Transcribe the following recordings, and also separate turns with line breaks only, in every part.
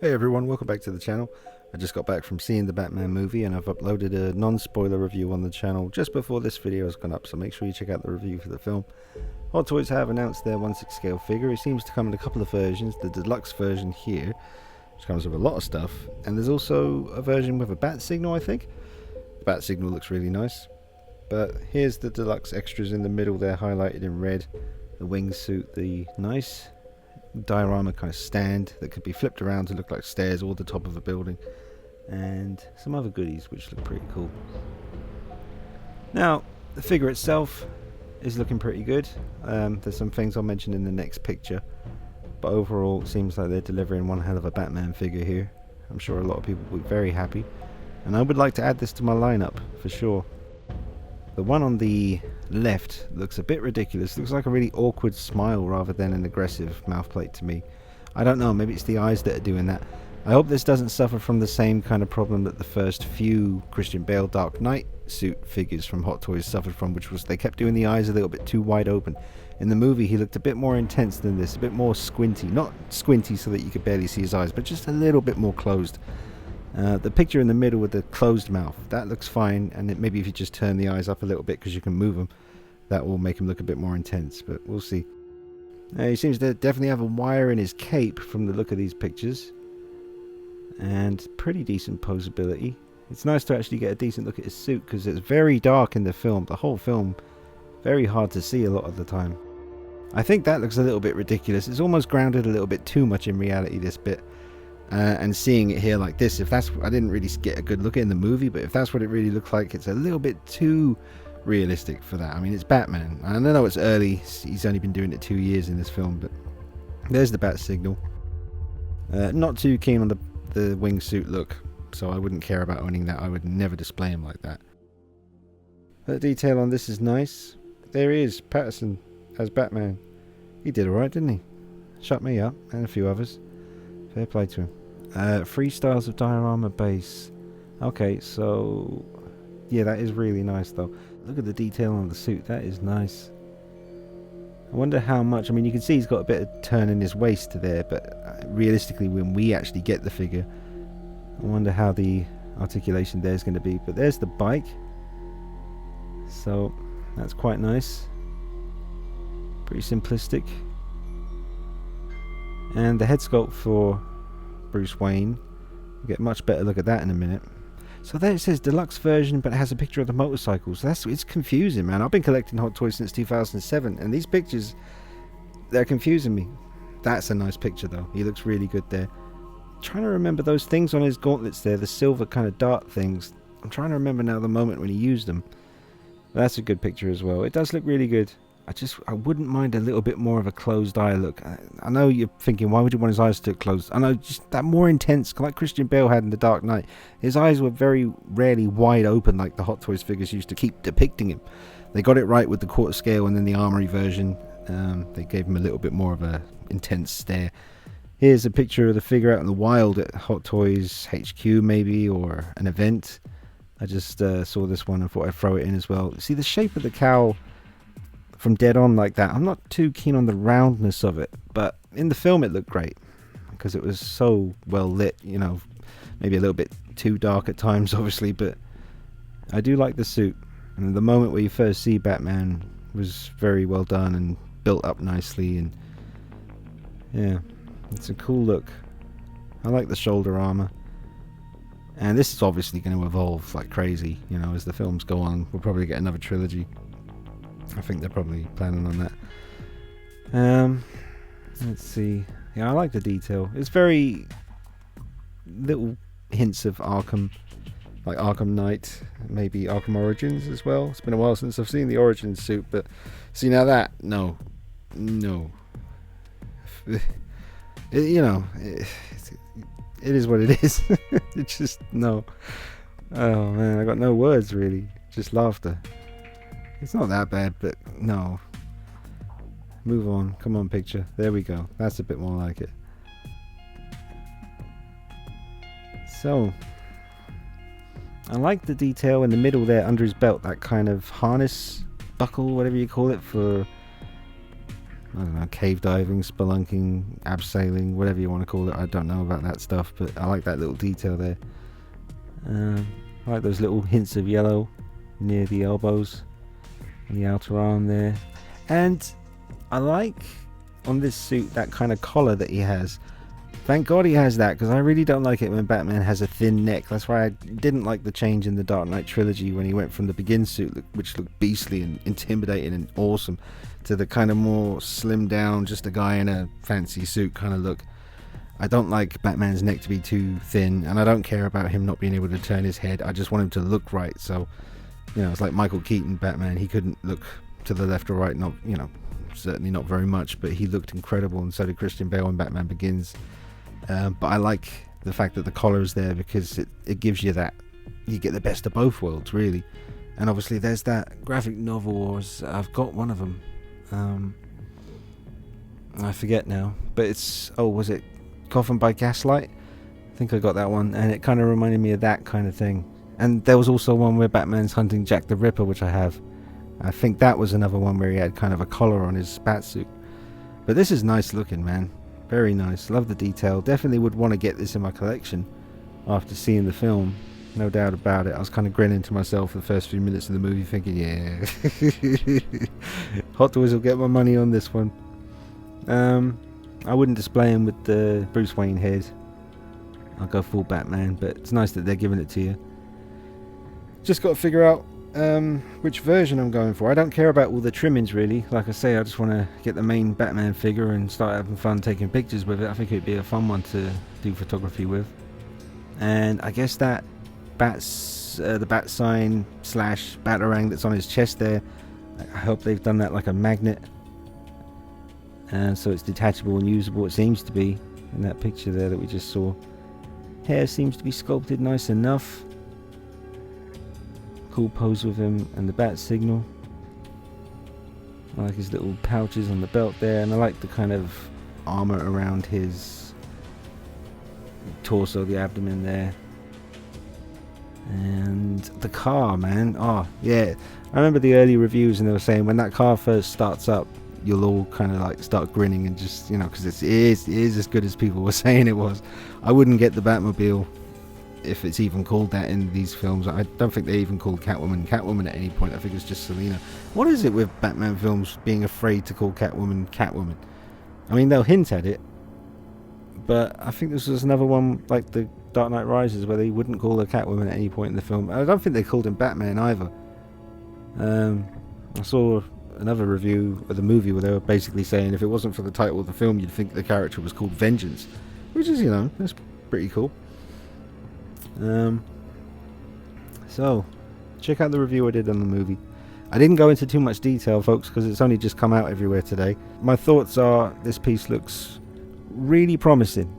Hey everyone, welcome back to the channel. I just got back from seeing the Batman movie and I've uploaded a non-spoiler review on the channel just before this video has gone up, so make sure you check out the review for the film. Hot Toys have announced their 1/6 scale figure. It seems to come in a couple of versions. The deluxe version here, which comes with a lot of stuff, and there's also a version with a bat signal, I think. The bat signal looks really nice. But here's the deluxe extras in the middle there, highlighted in red. The wingsuit, the nice diorama kind of stand that could be flipped around to look like stairs or the top of a building, and some other goodies which look pretty cool. Now the figure itself is looking pretty good. There's some things I'll mention in the next picture, but overall it seems like they're delivering one hell of a Batman figure here. I'm sure a lot of people will be very happy, and I would like to add this to my lineup for sure. The one on the left looks a bit ridiculous. Looks like a really awkward smile rather than an aggressive mouth plate to me. I don't know, maybe it's the eyes that are doing that. I hope this doesn't suffer from the same kind of problem that the first few Christian Bale Dark Knight suit figures from Hot Toys suffered from, which was they kept doing the eyes a little bit too wide open. In the movie he looked a bit more intense than this, a bit more squinty. Not squinty so that you could barely see his eyes, but just a little bit more closed. The picture in the middle with the closed mouth, that looks fine, and maybe if you just turn the eyes up a little bit because you can move them, that will make him look a bit more intense, but we'll see. He seems to definitely have a wire in his cape from the look of these pictures, and pretty decent posability. It's nice to actually get a decent look at his suit because it's very dark in the film, the whole film, very hard to see a lot of the time. I think that looks a little bit ridiculous. It's almost grounded a little bit too much in reality, this bit. And seeing it here like this, if that's, I didn't really get a good look in the movie, but if that's what it really looks like, it's a little bit too realistic for that. I mean, it's Batman. I know it's early, he's only been doing it 2 years in this film, but there's the bat signal. Not too keen on the wingsuit look, so I wouldn't care about owning that. I would never display him like that. The detail on this is nice. There he is, Patterson as Batman. He did alright, didn't he? Shut me up, and a few others. Fair play to him. 3 styles of diorama base. Okay, so yeah, that is really nice though. Look at the detail on the suit. That is nice. I wonder how much. I mean, you can see he's got a bit of turn in his waist there, but realistically, when we actually get the figure, I wonder how the articulation there is going to be. But there's the bike, so that's quite nice. Pretty simplistic. And the head sculpt for Bruce Wayne, we'll get a much better look at that in a minute. So there it says deluxe version, but it has a picture of the motorcycles. It's confusing, man. I've been collecting Hot Toys since 2007, and these pictures, they're confusing me. That's a nice picture though. He looks really good there. I'm trying to remember those things on his gauntlets there, the silver kind of dart things. I'm trying to remember now the moment when he used them. That's a good picture as well. It does look really good. I wouldn't mind a little bit more of a closed eye look. I know you're thinking, why would you want his eyes to look closed? I know, just that more intense, like Christian Bale had in The Dark Knight. His eyes were very rarely wide open like the Hot Toys figures used to keep depicting him. They got it right with the quarter scale, and then the Armory version, they gave him a little bit more of a intense stare. Here's a picture of the figure out in the wild at Hot Toys HQ maybe, or an event. I just saw this one and thought I'd throw it in as well. See the shape of the cowl from dead on like that. I'm not too keen on the roundness of it, but in the film it looked great because it was so well lit, you know, maybe a little bit too dark at times obviously, but I do like the suit, and the moment where you first see Batman was very well done and built up nicely, and yeah, it's a cool look. I like the shoulder armor, and this is obviously going to evolve like crazy, you know, as the films go on. We'll probably get another trilogy. I think they're probably planning on that. Let's see. Yeah, I like the detail. It's very little hints of Arkham, like Arkham Knight, maybe Arkham Origins as well. It's been a while since I've seen the Origins suit, but see now that, no. You know, it is what it is. It's just, no. Oh man, I got no words really, just laughter. It's not that bad, but no. Move on. Come on, picture. There we go. That's a bit more like it. So, I like the detail in the middle there under his belt. That kind of harness, buckle, whatever you call it, for I don't know, cave diving, spelunking, abseiling, whatever you want to call it. I don't know about that stuff, but I like that little detail there. I like those little hints of yellow near the elbows and the outer arm there. And I like on this suit that kind of collar that he has. Thank God he has that, because I really don't like it when Batman has a thin neck. That's why I didn't like the change in the Dark Knight trilogy when he went from the Begin suit, which looked beastly and intimidating and awesome, to the kind of more slimmed down, just a guy in a fancy suit kind of look. I don't like Batman's neck to be too thin, and I don't care about him not being able to turn his head. I just want him to look right. So, you know, it's like Michael Keaton Batman. He couldn't look to the left or right, not, you know, certainly not very much, but he looked incredible, and so did Christian Bale in Batman Begins. But I like the fact that the collar is there, because it gives you that, you get the best of both worlds, really. And obviously there's that graphic novel, I've got one of them, I forget now, but it's, was it Gotham by Gaslight? I think I got that one, and it kind of reminded me of that kind of thing. And there was also one where Batman's hunting Jack the Ripper, which I have. I think that was another one where he had kind of a collar on his Batsuit. But this is nice looking, man. Very nice. Love the detail. Definitely would want to get this in my collection after seeing the film. No doubt about it. I was kind of grinning to myself for the first few minutes of the movie, thinking, yeah, Hot Toys will get my money on this one. I wouldn't display him with the Bruce Wayne head. I'll go full Batman, but it's nice that they're giving it to you. Just got to figure out which version I'm going for. I don't care about all the trimmings, really. Like I say, I just want to get the main Batman figure and start having fun taking pictures with it. I think it'd be a fun one to do photography with. And I guess that the bat sign / Batarang that's on his chest there, I hope they've done that like a magnet, and so it's detachable and usable. It seems to be in that picture there that we just saw. Hair seems to be sculpted nice enough. Cool pose with him and the bat signal. I like his little pouches on the belt there, and I like the kind of armor around his torso, the abdomen there. And the car, man. Oh yeah, I remember the early reviews, and they were saying when that car first starts up, you'll all kind of like start grinning and just, you know, because it is as good as people were saying it was. I wouldn't get the Batmobile if it's even called that in these films. I don't think they even called Catwoman at any point. I think it's just Selina. What is it with Batman films being afraid to call Catwoman? I mean, they'll hint at it, but I think this was another one like the Dark Knight Rises where they wouldn't call her Catwoman at any point in the film. I don't think they called him Batman either. I saw another review of the movie where they were basically saying if it wasn't for the title of the film, you'd think the character was called Vengeance, which is, you know, that's pretty cool. So check out the review I did on the movie. I didn't go into too much detail, folks, because it's only just come out everywhere today. My thoughts are this piece looks really promising.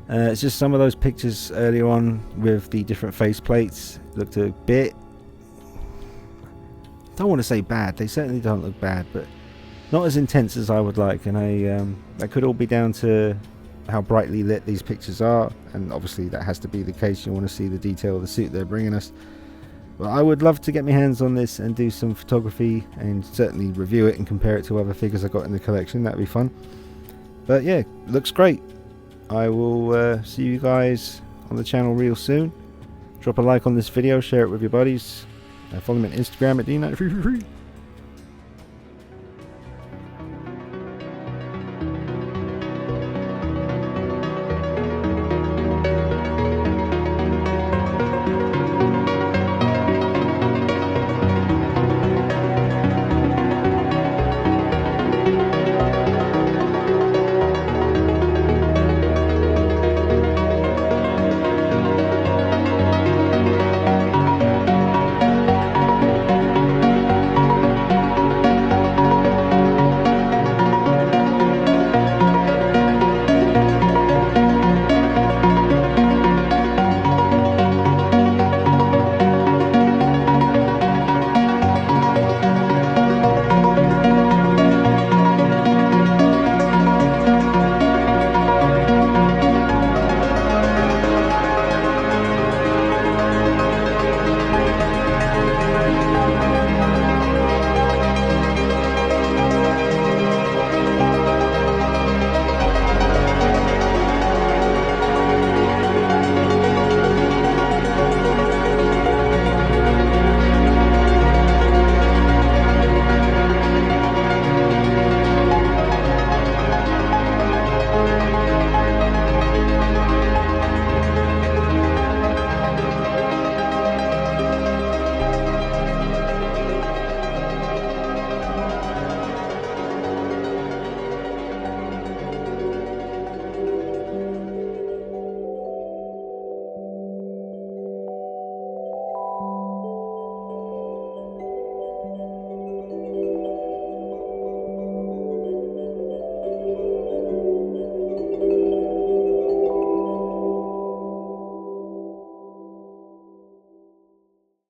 It's just some of those pictures earlier on with the different face plates looked a bit, don't want to say bad, they certainly don't look bad, but not as intense as I would like. And that could all be down to how brightly lit these pictures are, and obviously that has to be the case. You want to see the detail of the suit they're bringing us. But I would love to get my hands on this and do some photography and certainly review it and compare it to other figures I got in the collection. That'd be fun. But yeah, looks great. I will see you guys on the channel real soon. Drop a like on this video, share it with your buddies, follow me on Instagram at D9333.